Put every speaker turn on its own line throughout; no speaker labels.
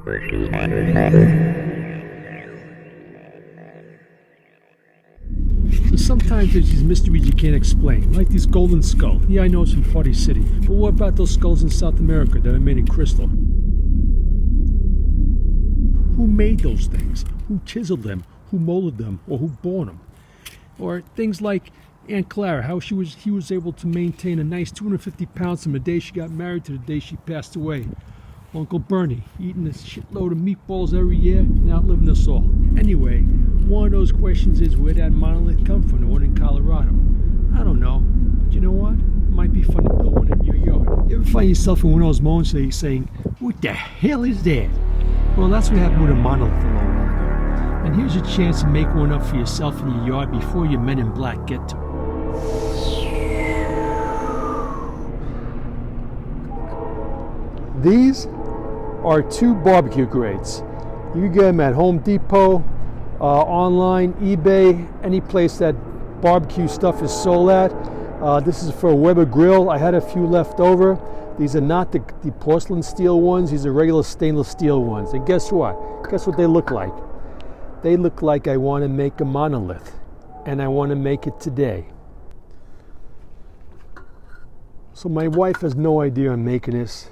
So sometimes there's these mysteries you can't explain, like this golden skull. Yeah, I know it's from Party City, but what about those skulls in South America that are made in crystal? Who made those things? Who chiseled them? Who molded them? Or who born them? Or things like Aunt Clara, how he was able to maintain a nice 250 pounds from the day she got married to the day she passed away. Uncle Bernie, eating a shitload of meatballs every year and outliving us all. Anyway, one of those questions is where that monolith come from, the one in Colorado. I don't know, but you know what? It might be fun to build one in your yard. You ever find yourself in one of those moments where you're saying, what the hell is that? Well, that's what happened with a monolith a long while ago. And here's your chance to make one up for yourself in your yard before your men in black get to it. These are 2 barbecue grates. You can get them at Home Depot, online, eBay, any place that barbecue stuff is sold at. This is for a Weber grill. I had a few left over. These are not the porcelain steel ones. These are regular stainless steel ones. And guess what? Guess what they look like? They look like I want to make a monolith. And I want to make it today. So my wife has no idea I'm making this.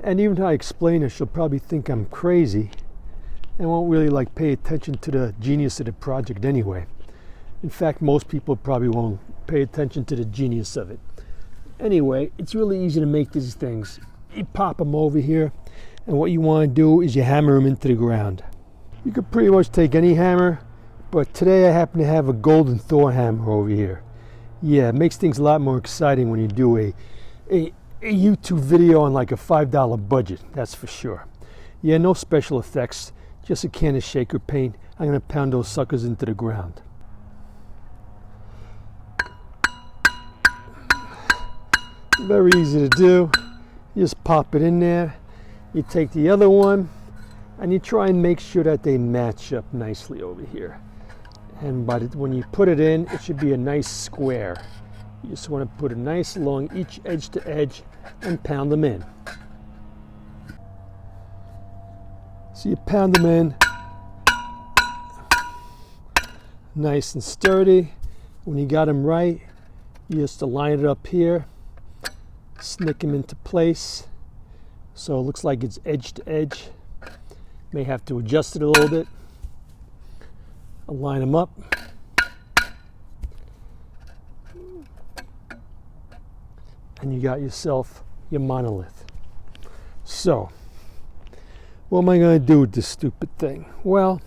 And even if I explain it, she'll probably think I'm crazy and won't really pay attention to the genius of the project anyway. In fact, most people probably won't pay attention to the genius of it. Anyway, it's really easy to make these things. You pop them over here, and what you want to do is you hammer them into the ground. You could pretty much take any hammer, but today I happen to have a golden Thor hammer over here. Yeah, it makes things a lot more exciting when you do a YouTube video on like a $5 budget, that's for sure. Yeah, no special effects, just a can of shaker paint. I'm going to pound those suckers into the ground. Very easy to do. You just pop it in there. You take the other one and you try and make sure that they match up nicely over here. And when you put it in, it should be a nice square. You just want to put it nice along each edge to edge and pound them in. So you pound them in nice and sturdy. When you got them right, you just align it up here, snick them into place so it looks like it's edge to edge. May have to adjust it a little bit. Align them up. And you got yourself your monolith. So, what am I going to do with this stupid thing? Well,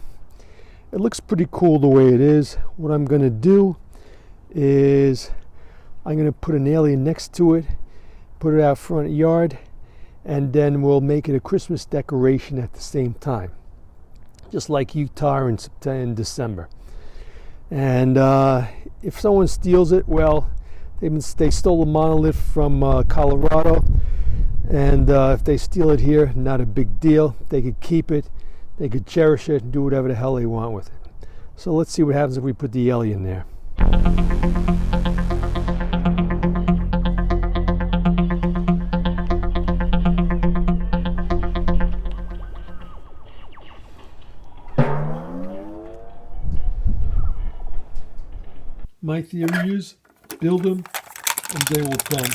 it looks pretty cool the way it is. What I'm going to do is I'm going to put an alien next to it, put it out front yard, and then we'll make it a Christmas decoration at the same time. Just like Utah in December. And if someone steals it, well, they stole a monolith from Colorado, and if they steal it here, not a big deal. They could keep it, they could cherish it, and do whatever the hell they want with it. So let's see what happens if we put the alien there. My theory is build them and they will come.